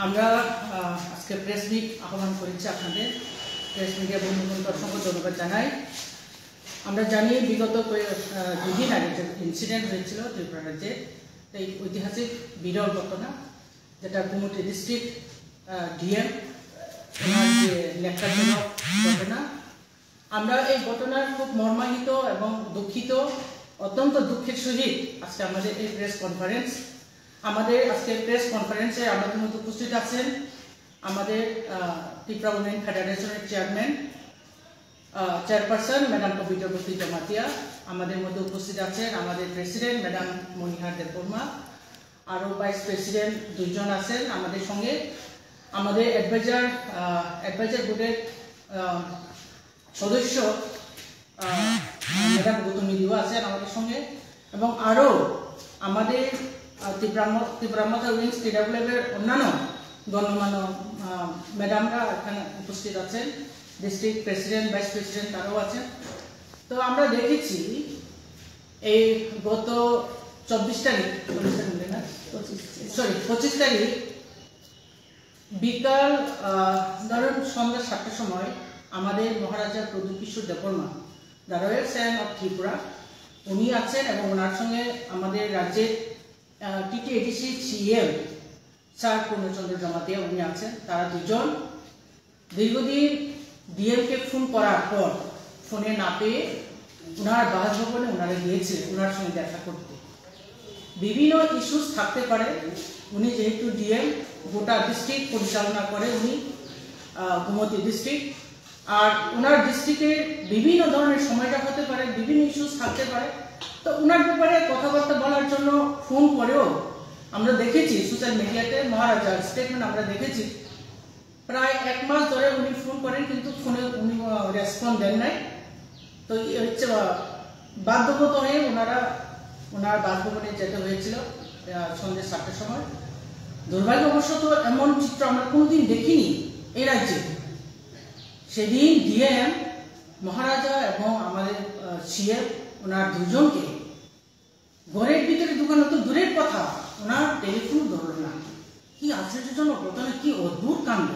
আমরা আজকে press meet আহ্বান করেছি আপনাদের প্রেস মিডিয়া বন্ধুগণকে অসংখ্য ধন্যবাদ জানাই। আমরা জানি বিগত দুদিন আগে যে ইনসিডেন্ট হয়েছিল ত্রিপুরা রাজ্যে, এই ঐতিহাসিক বিরল ঘটনা যেটা গুমতি ডিস্ট্রিক্ট ডিএম ওনার যে ন্যাক্কারজনক ঘটনা, আমরা এই ঘটনার খুব মর্মাহিত এবং দুঃখিত, অত্যন্ত দুঃখের সহিত আজকে আমাদের এই প্রেস কনফারেন্স। আমাদের আজকে প্রেস কনফারেন্সে আমাদের মধ্যে উপস্থিত আছেন আমাদের ত্রিপুরা উন্নয়ন ফেডারেশনের চেয়ারপারসন ম্যাডাম কবিতাবতী জমাতিয়া, আমাদের মধ্যে উপস্থিত আছেন আমাদের প্রেসিডেন্ট ম্যাডাম মনিহার দেববর্মা, আরও ভাইস প্রেসিডেন্ট দুইজন আছেন আমাদের সঙ্গে, আমাদের অ্যাডভাইজার বোর্ডের সদস্য ম্যাডাম গৌতমী দিও আছেন আমাদের সঙ্গে, এবং আরও আমাদের ত্রিপুরামাথা উইংস TWF-এর অন্যান্য গণ্যমান্য ম্যাডামরা এখানে উপস্থিত আছেন, ডিস্ট্রিক্ট প্রেসিডেন্ট ভাইস প্রেসিডেন্ট তারাও আছেন। তো আমরা দেখেছি এই গত 25 তারিখ বিকাল ধরুন সন্ধ্যা 7টার সময় আমাদের Maharaja Pradip Kishore Debbarma, the royal scion of Tripura, উনি আছেন এবং ওনার সঙ্গে আমাদের রাজ্যের TTADC CEM sir Purnachandra Jamatia উনি আছেন। তারা দুজন দীর্ঘদিন ডিএমকে ফোন করার পর ফোনে না পেয়ে ওনার বাসভবনে ওনারা গিয়েছিলেন ওনার সঙ্গে দেখা করতে। বিভিন্ন ইস্যুস থাকতে পারে, উনি যেহেতু ডিএম গোটা ডিস্ট্রিক্ট পরিচালনা করে, উনি গুমতি ডিস্ট্রিক্ট, আর ওনার ডিস্ট্রিক্টের বিভিন্ন ধরনের সময়টা হতে পারে, বিভিন্ন ইস্যুস থাকতে পারে। তো ওনার ব্যাপারে কথাবার্তা বলার জন্য ফোন করেও আমরা দেখেছি সোশ্যাল মিডিয়াতে মহারাজার স্টেটমেন্ট আমরা দেখেছি, প্রায় 1 মাস ধরে উনি ফোন করেন কিন্তু ফোনে উনি রেসপন্স দেন নাই। তো হচ্ছে বাধ্যগত হয়ে ওনার বাসভবনে যেতে হয়েছিল সন্ধ্যে 7টার সময়। দুর্ভাগ্যবশত এমন চিত্র আমরা কোনোদিন দেখিনি এই রাজ্যে। সেদিন ডিএম মহারাজা এবং আমাদের সিএম ওনার দুজনকে ঘরের ভিতরে ঢুকানো তো দূরের কথা, ওনার টেলিফোন ধরল না। কি আশ্চর্যজনক ঘটনা, কি অদ্ভুত কাণ্ড,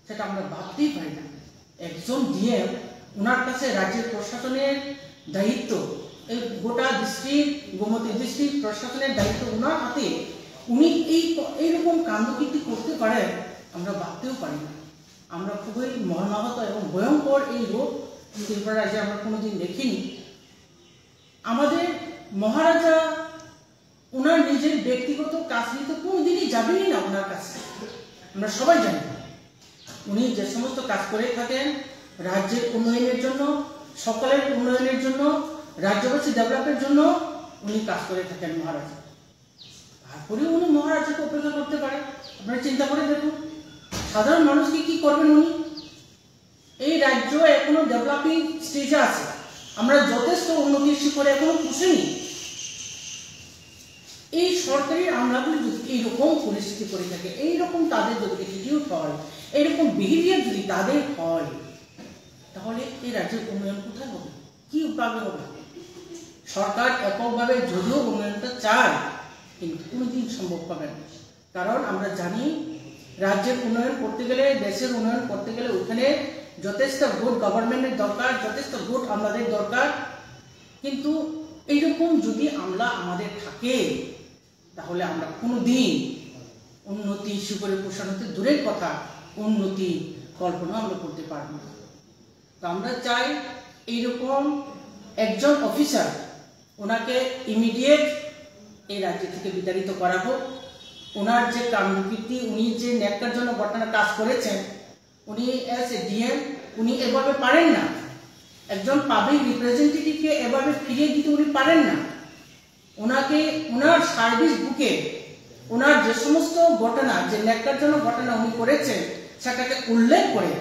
সেটা আমরা ভাবতেই পারি না। একজন ডিএম, ওনার কাছে রাজ্যের প্রশাসনের দায়িত্ব, এই গোটা ডিস্ট্রিক্ট গোমতী ডিস্ট্রিক্ট প্রশাসনের দায়িত্ব ওনার হাতে, উনি এইরকম কাণ্ডকীর্তি করতে পারেন আমরা ভাবতেও পারি না। আমরা খুবই মর্মাহত এবং ভয়ঙ্কর এই রোগ ত্রিপুরা রাজ্যে আমরা কোনোদিন দেখিনি। আমাদের মহারাজা ওনার নিজের ব্যক্তিগত কাজ নিয়ে তো কোনোদিনই যাবেনই না ওনার কাছে, আমরা সবাই জানি। উনি যে সমস্ত কাজ করে থাকেন রাজ্যের উন্নয়নের জন্য, সকলের উন্নয়নের জন্য, রাজ্যবাসী ডেভেলপের জন্য উনি কাজ করে থাকেন মহারাজা। তারপরে উনি মহারাজাকে অপেক্ষা করতে পারে। আপনারা চিন্তা করে দেখুন সাধারণ মানুষকে কি করবেন উনি। এই রাজ্য এখনো ডেভেলপিং স্টেজে আছে, আমরা যথেষ্ট উন্নতির শিখরে এখনো পৌঁছেনি। এই সরকারি আমলাগুলি যদি এইরকম পরিস্থিতি করে থাকে, এইরকম তাদের যদি অ্যাটিটিউড হয়, এইরকম বিহেভিয়ার যদি তাদের হয়, তাহলে এই রাজ্যের উন্নয়ন কোথায় হবে, কি উপায় হবে? সরকার এককভাবে যদিও উন্নয়নটা চায় কিন্তু কোনোদিন সম্ভব হবে না। কারণ আমরা জানি রাজ্যের উন্নয়ন করতে গেলে, দেশের উন্নয়ন করতে গেলে ওখানে যথেষ্ট গুড গভর্নমেন্টের দরকার, যথেষ্ট গুড আমলাদের দরকার। কিন্তু এইরকম যদি আমলা আমাদের থাকে তাহলে আমরা কোনোদিন উন্নতি সুপরে প্রসারণতে দূরের কথা, উন্নতি কল্পনা আমরা করতে পারব না। তো আমরা চাই এইরকম একজন অফিসার, ওনাকে ইমিডিয়েট এই রাজ্য থেকে বিতাড়িত করা হোক। ওনার যে কাণ্ডকীর্তি, উনি যে ন্যাক্কারজনক ঘটনা কাজ করেছেন, উনি অ্যাজ এ ডিএম উনি এভাবে পারেন না। একজন পাবলিক রিপ্রেজেন্টেটিভকে এভাবে ফিরিয়ে দিতে উনি পারেন না। ওনাকে ওনার সার্ভিস বুকে ওনার যে সমস্ত ঘটনা, যে ন্যাক্কারজনক ঘটনা উনি করেছেন সেটাকে উল্লেখ করে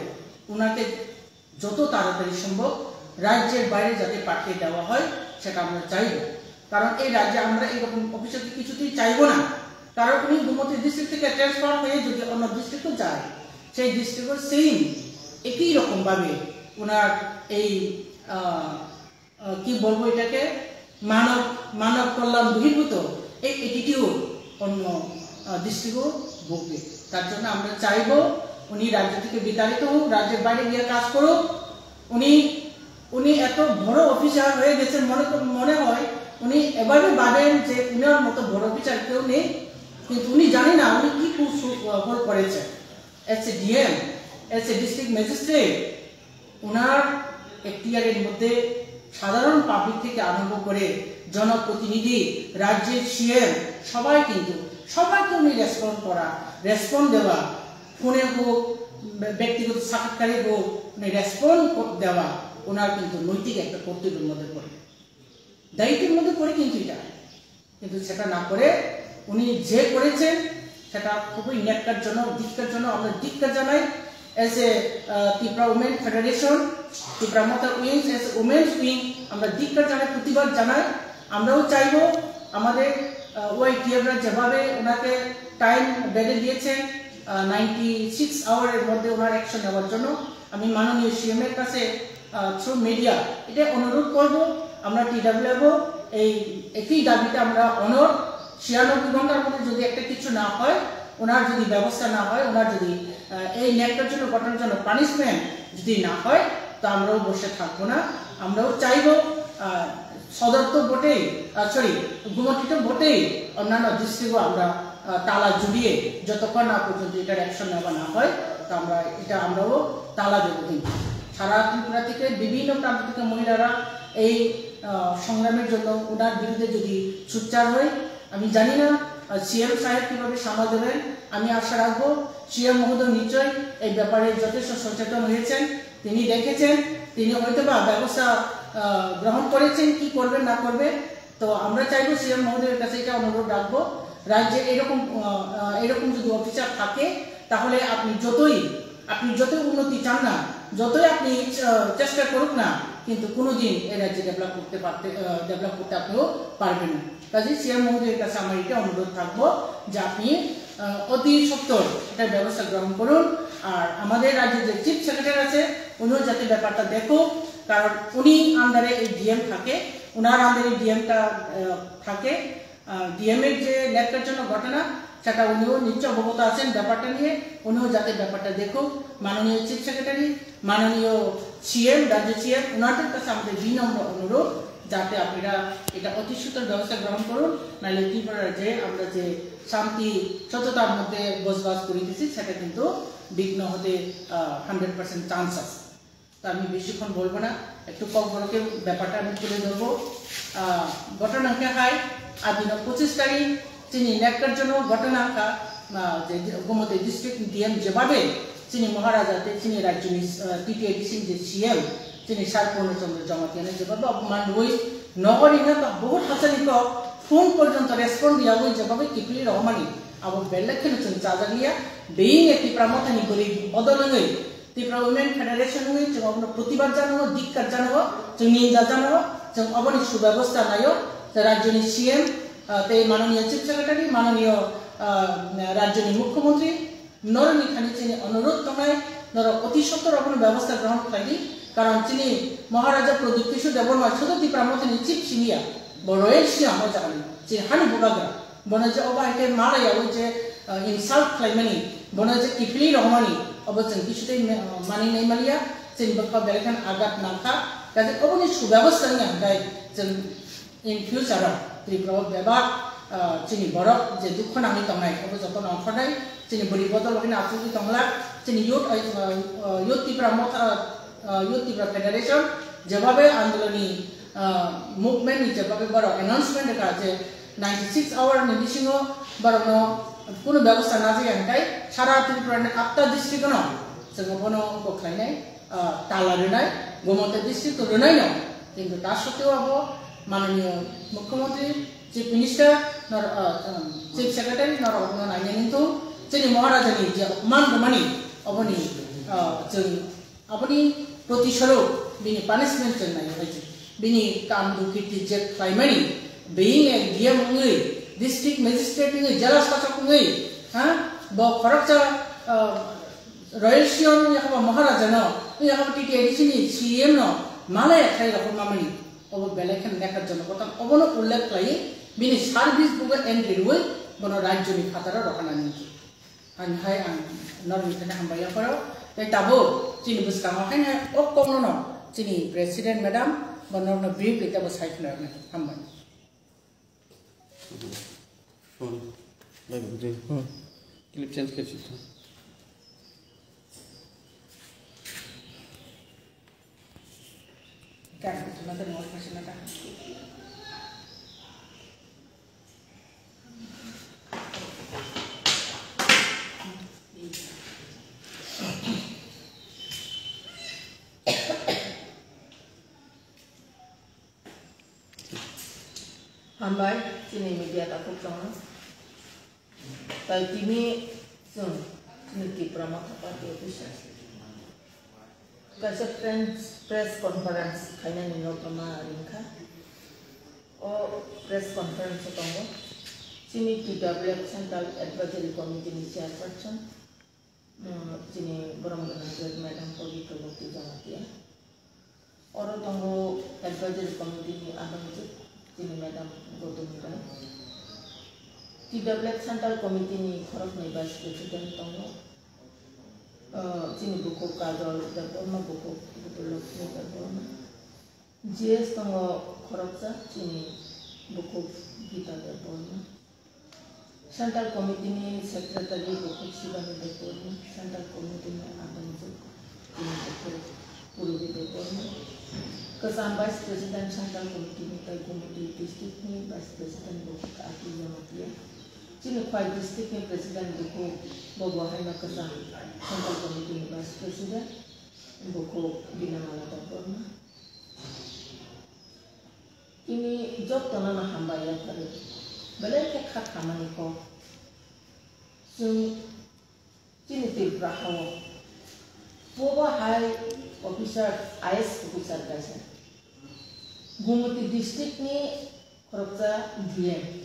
ওনাকে যত তাড়াতাড়ি সম্ভব রাজ্যের বাইরে যাতে পাঠিয়ে দেওয়া হয় সেটা আমরা চাইব। কারণ এই রাজ্যে আমরা এইরকম অফিসারকে কিছুতেই চাইব না। কারণ উনি গুমতি ডিস্ট্রিক্ট থেকে ট্রান্সফার হয়ে যদি অন্য ডিস্ট্রিক্টও যায়, সেই ডিস্ট্রিক্টের সেম একই রকমভাবে ওনার এই কি বলবো এটাকে মানব কল্যাণ বহির্ভূত এই অ্যাটিটিউড অন্য ডিস্ট্রিক্টও ভুগবে। তার জন্য আমরা চাইব উনি রাজ্য থেকে বিতাড়িত হোক, রাজ্যের বাইরে গিয়ে কাজ করুক। উনি এত বড় অফিসার হয়ে গেছেন, মনে হয় উনি এভাবে ভাবেন যে উনার মতো বড় অফিসার কেউ নেই, কিন্তু উনি জানেন না উনি কি ভুল করেছেন। As a DM, as a district magistrate, ওনার এখতিয়ারের মধ্যে সাধারণ পাবলিক থেকে আরম্ভ করে জনপ্রতিনিধি, রাজ্যের সিএম সবাইকে উনি রেসপন্ড দেওয়া, ফোনে হোক ব্যক্তিগত সাক্ষাৎকারে হোক উনি রেসপন্ড দেওয়া ওনার কিন্তু নৈতিক একটা কর্তব্যের মধ্যে পড়ে, দায়িত্বের মধ্যে পড়ে। কিন্তু সেটা না করে উনি যে করেছেন সেটা খুবই ন্যাক্কার জন্য, ধিক্কার জন্য আমরা ধিক্কার জানাই। As a Tripura women federation, Tripura মাতা উইংস, এজ উমেন্স উইং আমরা ধিক্কার জানাই, প্রতিবাদ জানাই। আমরাও চাইব আমাদের ওয়াইটিএফরা যেভাবে ওনাকে টাইম বেঁধে দিয়েছেন 96 আওয়ারের মধ্যে ওনার অ্যাকশন নেওয়ার জন্য, আমি মাননীয় সিএম এর কাছে থ্রু মিডিয়া এটা অনুরোধ করব। আমরা টিডব্লিউএফও এই একই দাবিতে আমরা 96 ঘন্টার মধ্যে যদি একটা কিছু না হয়, ওনার যদি ব্যবস্থা না হয়, ওনার যদি এই ন্যাক্কার জন্য ঘটনার জন্য পানিশমেন্ট যদি না হয়, তো আমরাও বসে থাকবো না। আমরাও চাইব সদর তো বটেই, গুমটি তো বটেই, অন্যান্য ডিস্ট্রিক্টও আমরা তালা জুড়িয়ে যতক্ষণ না পর্যন্ত এটার অ্যাকশন নেওয়া না হয়, তো আমরাও তালা দেবো। কিন্তু সারা ত্রিপুরা থেকে বিভিন্ন প্রান্ত থেকে মহিলারা এই সংগ্রামের জন্য ওনার বিরুদ্ধে যদি সোচ্চার হয়, আমি জানি না সিএম সাহেব কিভাবে সামাল দেবেন। আমি আশা রাখবো সিএম মহোদয় নিশ্চয় এই ব্যাপারে যথেষ্ট সচেতন হয়েছেন, তিনি দেখেছেন, তিনি হয়তো বা ব্যবস্থা গ্রহণ করেছেন কি করবেন না করবে। তো আমরা চাইবো সিএম মহোদয়ের কাছে এটা অনুরোধ রাখবো, রাজ্যে এরকম যদি অফিসার থাকে তাহলে আপনি যতই উন্নতি চান না, যতই আপনি চেষ্টা করুক না, কিন্তু কোনোদিন এই রাজ্যে ডেভেলপ করতে আপনিও পারবেন না। কাজে সিএম মহোদয়ের কাছে আমার এটা অনুরোধ থাকবো যে আপনি অতি সত্বর এটার ব্যবস্থা গ্রহণ করুন। আর আমাদের রাজ্যের যে চিফ সেক্রেটারি আছে উনিও যাতে ব্যাপারটা দেখুক, কারণ উনি আন্ডারে এই ডিএম থাকে, ওনার আন্ডারে ডিএমটা থাকে। ডিএম এর যে ন্যাক্কার জন্য ঘটনা সেটা উনিও নিশ্চয় অবগত আছেন ব্যাপারটা নিয়ে, উনিও যাতে ব্যাপারটা দেখুক। মাননীয় চিফ সেক্রেটারি, মাননীয় সিএম, রাজ্য সিএম, ওনাদের কাছে আমাদের বিনম্র অনুরোধ যাতে আপনারা এটা অতি সত্বর ব্যবস্থা গ্রহণ করুন, নাহলে ত্রিপুরা রাজ্যে আমরা যে শান্তি সততার মধ্যে বসবাস করিতেছি সেটা কিন্তু বিঘ্ন হতে 100% চান্স আছে। তো আমি বেশিক্ষণ বলবো না, একটু কম বড়কে ব্যাপারটা আমি তুলে ধরবো। ঘটনাকে হয় আজ 25 তারিখ তিনি ন্যাক্কার জন্য ঘটনাকা যে গোমতী ডিস্ট্রিক্ট ডিএম যেভাবে তিনি মহারাজাতে তিনি রাজ্য টিটিএডিসি যে সিএম তিনি সার পূর্ণচন্দ্র জমাতিয়ানে যেভাবে অপমান হই নগরীনা বহুত হাসানিক ফোন পর্যন্ত রেসপন্ড দিয়া হই যেভাবে কিপলি রহমানি আবো বেল্লাক্ষণ চাজালিয়া বেইং একটি প্রামথানি গরি বদলঙ্গই ত্রিপুরা উইমেন ফেডারেশন হই जों अपनो प्रतिबाद जानांगौ, धिक्कार जानांगौ, जों निंदा जानांगौ, जों अबनि सुव्यवस्था नायो राज्यनि सीएम ते माननीय चिफ सेक्रेटारि, माननीय राज्यनि मुख्यमंत्री नरनि खानि चिनि अनुरोध तंगाय नर अति सत्तर अपनो व्यवस्था ग्रहण खाइदि, कारण चिनि महाराजा प्रदीप किशोर देबबर्मा शुधु त्रिपुरा मथनि चिफ सिनिया बर'येल सिया मोजागनि चिनि हानि बुगाग्रा बना जे अबा हाइटे मालायाव जे इनसाल्ट खालामनानै बना जे किफली रहमानि अबजों किसुते मानि नायमालिया चिनि बखा बेलेखान आगात नाखा गाजे अबनि सुव्यवस्थानि आंगाय जों इन फ्यूचार त्रिपुरा बेबार चिनि बरफ जे दुख नाङि तंनाय अब जतन अंखरनाय चिनि बरि बदल हरिना आफुनि तंगला चिनि यूथ त्रिपुरा फेडरेशन जेबाबे आंदोलननि मुभमेंट जेबाबे बरो अनाउंसमेंट का जे 96 आवर नि बिसिङो बरनो कुनु व्यवस्था ना जाय अंकाय सारा त्रिपुरानि 8टा डिस्ट्रिक्ट न जोङो बनो बख्लायनाय ताला रोनाय गोमती डिस्ट्रिक्ट रोनाय न किन्तु ता सत्त्वेও आबो माननीय मुख्यमंत्री चिफ मिनिस्टर चिफ सेक्रेटारि नरबनो नायनिंतु जोंनि महाराजानि जे अपमान रमानि अबनि जों अबनि प्रतिस्वरूप बिनि पानिशमेंट जों नायो बिनि काम दुखिति जे खालामनाय being a DM ngai district magistrate ngai jala shasak ngai ha bo kharakcha royal sion yakaba maharaja no yakaba TTADC ni CM no malaya khai rakho mamani obo belekhan nekar jono kotan obono ullekh lai bini service buga entry ruwe bono rajyo ni khatara rakhana ni anhai ang normi kana hambaya paro te tabo chini buskama kana ok kono no chini president madam bonor no brief kita basai kana hambai phone baik clip change कर सकते हैं क्या करना तो note machine का Hambai sini media tak kurang. Tapi ini sun nanti peramak apa dia bisa. Kasih press conference kayaknya ni lo pernah ringka. Oh press conference itu tunggu. Sini TWF Central Advisory Committee ni chairperson. Sini beramai-ramai Madam Poli Prabhuti Jamatia. Orang tunggu Advisory Committee ni abang tu. Sini Madam Gotumira. TWF Central Committee ni Khorok ni Vice President tunggu. Sini buku kagol Deborma buku Butulok ni Deborma. GS tunggu Khorok sa sini buku Gita Deborma. Central Committee ni Secretary buku Sibani Deborma. Central Committee ni abang tu sini buku Purvi Deborma. Kesan Vice President Central Committee ni Gumudi District ni Vice President buku Ati Jamatia. Sini Khwai District ni President buku Bogwahai na kesan Central Committee ni Vice President buku Binamala Deborma. Ini job tanah na hambaya kare. Belai ke khat kamani ko. Sini Tripura hawo. Bogwahai officer IS officer kaisa. Gumudi District ni Khoroksa DM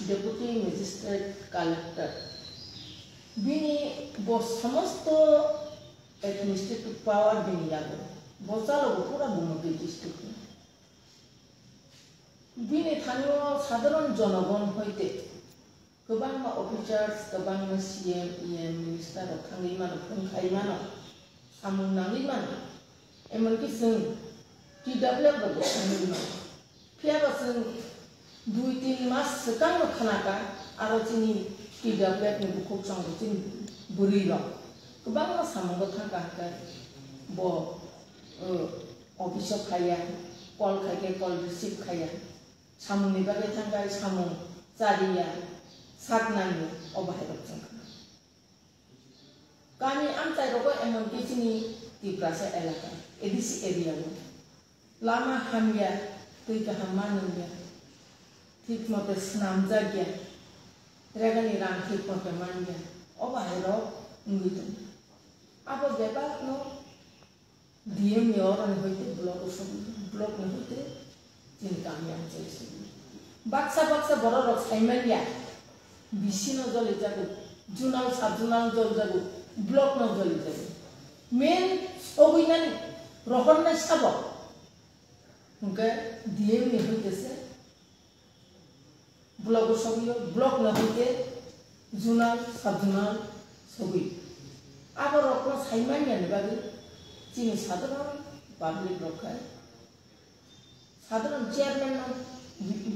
Deputy Magistrate Collector bini bos samasto administrative power bini yago bosalo pura Gumudi District bini thanyo sadharon jonogon hoite gobangma officers gobangma CM EM minister khangimano khangkhaimano samung nangimano emonki sung TWF bago khangimano phiaba sung 2-3 mas sekang khanaka aro chini TWF ni bukhok sang chini buri lo kebangma samung thangka ka bo office khaya call khake call receive khaya samung ni bage thangka samung chariya satnani obahirok changka kami amtai rogo emon kichini Tiprasa elaka edisi area lo lama hamya tuika hamannya ঠিক মতে স্নান জাগিয়া রেগানি run ঠিক মতে মানিয়া অবাহের ইঙ্গিত আবো বেবাক নো ডিএম নিয়রন হইতে ব্লক নি হইতে চিন্তা আমি আনছি বাক্সা বাক্সা বড় রক সাইমানিয়া বিসি ন জলি যাগো জুনাল সাব জুনাল জল যাগো ব্লক ন জলি যাগো মেন অবইনানি রহন না সাব হুকে ডিএম নি হইতেছে ब्लॉक सबियो ब्लॉक न होते जुनाल सब जुनाल सबि आबर रखो साइमान याने बागे चिनि साधारण पब्लिक रखा साधारण चेयरमैन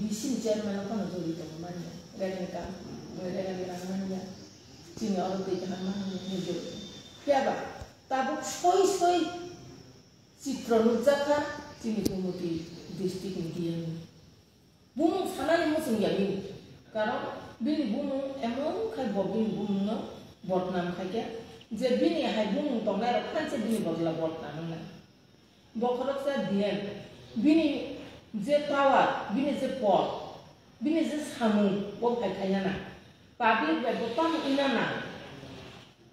बीसी चेयरमैन को न जोड़ी तो मानिया रेगन का मानिया चिनि और ते जहां मानिया जो क्या बा ताबुक सोई चित्र नुजाखा चिनि गुमुति डिस्ट्रिक्ट नि दिया Bumung sana ni musim yamin, karena bini bumung emang kai bobin bumung no bot nam kai ke, jadi bini hai bumung tongai rakan se bini botla bot nam na, bokorok se diam, bini je power, bini je pot, bini je samung, bob kai kaya na, public by botang ina na,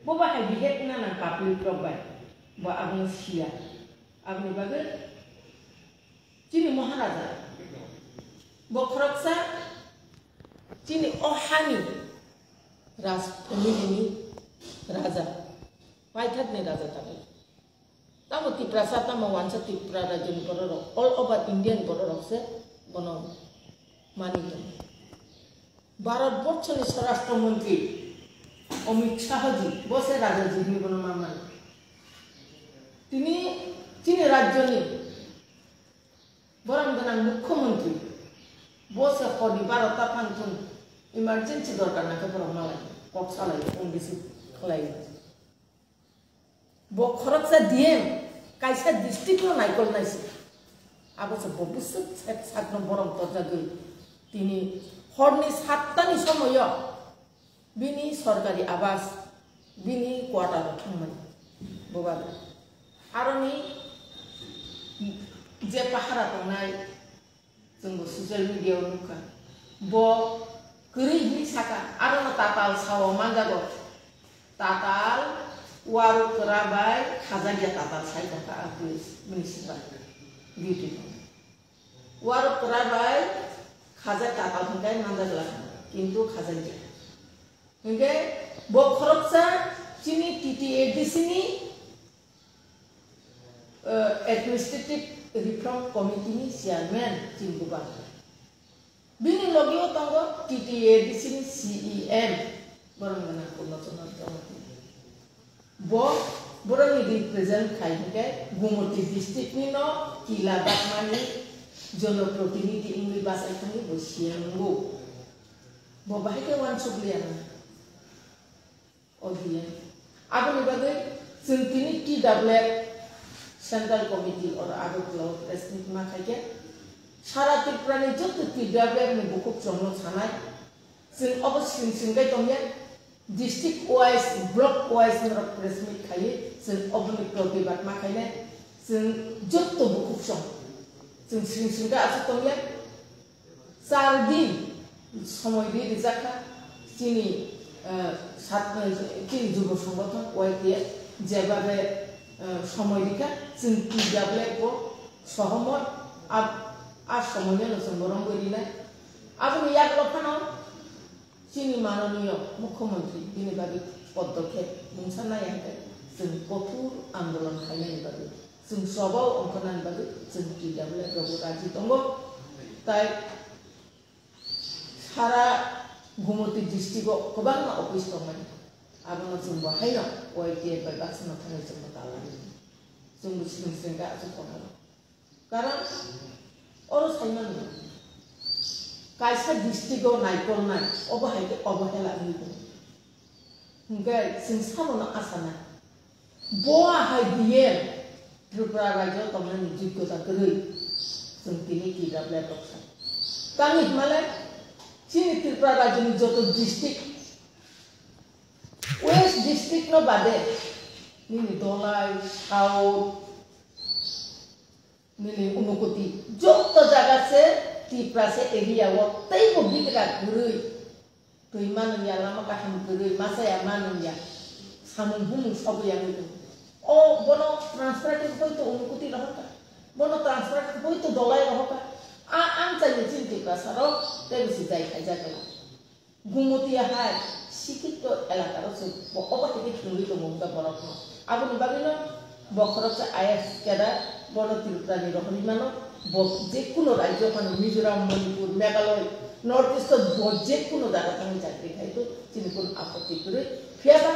boba hai bihet ina na public provide, bo abang sia, abang bagai, jadi maharaja. Bokroksa cini ohani ras pemilih raja, wajib nih raja tadi. Tahu Tiprasa tamu wansa Tipra raja ni bororok, all over Indian bororok se bono mani tu. Bharat Borsh ni Swarashtra Mantri Amit Shahji বসে রাজাজি নিবন মামান তিনি রাজ্যনি বরং গোনাं মুখ্যমন্ত্রী বসে হদি 12টা function emergency দরকার নাকি বরং মালাই cock সালাই অংদিসি খালাই ব খরচা ডিএম কাইসা ডিস্ট্রিক্ট নাইকল নাইছে আবশ্য ভবিষ্যৎ ছাত্র বরং তরজা গই তিনি হরনি 7টানি সময় বিনি সরকারি আবাস বিনি কোয়ার্টার থাंगमोन बबाबो आरोनि जे पाहारा दंनाय जोंबो ससियेल मिडियायाव नुखा ब गोरिबनि साका आरो ताताल साव मानजागो ताताल वारु कराबाय खाजागिया ताताल साइदाका पुलिस मिनिस्टार डिउटि वारु कराबाय खाजा ताताल हंगाय मानजागला किन्तु खाजागिया हंगे ब खरबसा चिनि TTADC-नि एडमिनिस्ट्रेटिव रिफॉर्म कमिटी नि चेयरमैन चिंगुबा बिनि लगियो तंगो TTADC नि CEM बरंगना कोनचना जमति बो बरंनि रिप्रेजेंट खाइके गुमति डिस्ट्रिक्ट नि न किला बाकमानि जनप्रतिनिधि इंगि बासाइखानि बसियांगो बो बाहायके वान सुब्लियाना अदिया आगोनि बागै जों तिनि TWF सेंट्रल कमिटी और आगो क्लाउड प्रेसमिट मा खाइके सारा त्रिपुरानि जत TWF नि बुकुक जंनो सानाय जों अबसिन सिंगाय दंया डिस्ट्रिक्ट वाइज ब्लॉक वाइज नि प्रेसमिट खाइ जों अबनि प्रतिबाद मा खाइने जों जत बुकुक जं जों सिंगा आसु दंया 4 दिन समय दि रिजाखा चिनि चिनि जुब संगठन YTF जेबाबे समय दिखा जों TWF सहमत आ समयनो जों बरं गरिना आबनि यागलफानाव चिनि माननीय मुख्यमंत्री बिनि बागै पदक्षेप बुंसानायाखै जों कठोर आंदोलन खालामनायनि बागै जों सबाव अंकनानि बागै जों TWF रावबो राजि दङ ताय सारा गुमति डिस्ट्रिक्टआव गोबां अफिस दंमोन आबनो जों बाहायनो YTF बाय बाक्सानाव थांनाय जों दालानि जों सिंगा आजोखौनो कारण और साइमान कायसा डिस्ट्रिक्टआव नायकलनाय अबहेला निबो हंगाय जों सामनो आसाना बआ हाय बिए त्रिपुरा राज्य तमनानि जिग्गता गरै जों तिनि TWF दक्सा तानि माले चिनि त्रिपुरा राज्यनि जत डिस्ट्रिक्ट वेस्ट डिस्ट्रिक्ट न बादे निनि दलाई साउथ निनि उनुकुति जत जागा से त्रिपुरा से एरिया वो तै को बिकरा गुरै दैमाननिया लामा गाहाम गुरै मासाया माननिया सामुं हुमुं सबयानो ओ बनो ट्रान्सफार होइतो उनुकुति रहका बनो ट्रान्सफार होइतो दलाई रहका आं चाहिए चिन्तिका सारो तेबिसि जाय खायजागला गुमतिया हाय शिक्षित एलाकार से अबथिके थुंगि दंगा बरखनो आबनि बागैनो बखरचा आईएस केदा बनो त्रिपुरानि रहनि मानो जेकुनो राज्य मानो मिजोराम मणिपुर मेघालय नॉर्थ ईस्ट जेकुनो जागा थांनि चाकरि खायतो चिनिकुन आपत्ति करे फियाबा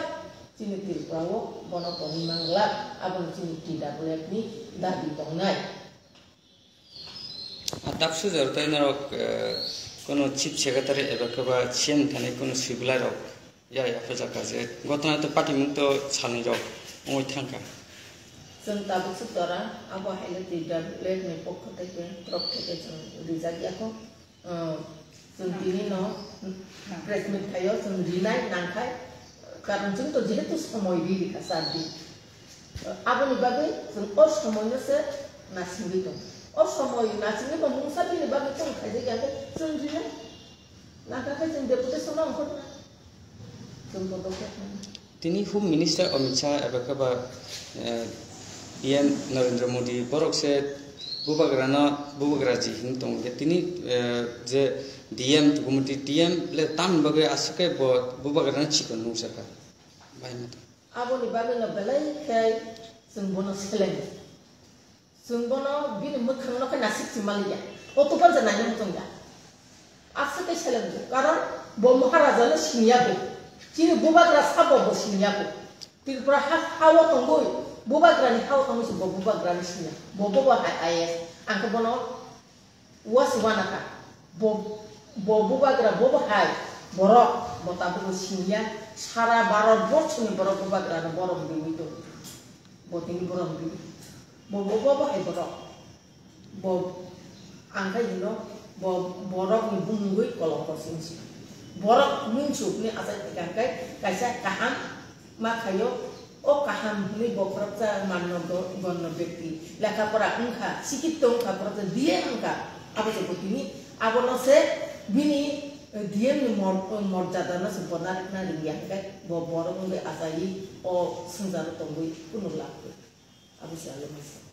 चिनि त्रिपुराव बनो पनि मांगला आबनि चिनि TWF नि दाबि दंनाय दाबसु जरताय नरक कोनो चिफ सेक्रेटारि एबा कबा CM थानाय कोनो सिबिलाराव या फजाका जे घटना तो पार्टी मुक्त सानै जाव ओइ थांका जों दाबसु दरा आबो हायले TWF नि पक्ष থেকে प्रप থেকে जों रिजागियाखौ जों दिनि न प्रेसमिट थायो जों रिनाय नांखाय कारण जों तो जेहेतु समय दिखा सादि आबोनि बागै जों अ समयनोसो नासिंगि दं और समय नाचिने को मुंसा बिनि बागै जों खायजागियाखै जों रिनाय नागाखै जों डेपुटेसन अंखरना जों पदक्षेप तिनी होम मिनिस्टर अमित शाह एबा कबा PM नरेंद्र मोदी बरक से बुबाग्रा जी हिन दं तिनी जे DM गुमति DM ले ताम बागै आसके बुबाग्रा चिकन नुसका बाय मत आबोनि बागै न बेलाय खाय जों बनो सेलें जों बनो बिनि मोखांनो खाय नासिक मालिया अतोफार जानाय मोजां दा आसके सेलें कारण ब महाराजानो सिनियाबो Cini bubagra sabo bosnya ko. Tirpura hawa tonggoy. Bubagra ni hawa tonggoy si bubagra ni sinya. Bobo ayes. Angka bono wasi wanaka. Bubagra bobo hai. Borok botabu sinya. Sara baror bocuni borok bubagra na borok biwi to. Botingi borok biwi. Bobo hai borok. Angka ino borok ni bungui kolong kosinsi. Borok muncul ni asal dikangkai kaisa kaham makayo kaham ni bokrata manno gonno bekti laka pora engka sikit tong kapora dia engka apa sebut ini abono se bini dia ni morjada na sempurna na diyangkai borok ngi asai senjata tongui kunulak apa sih ale mas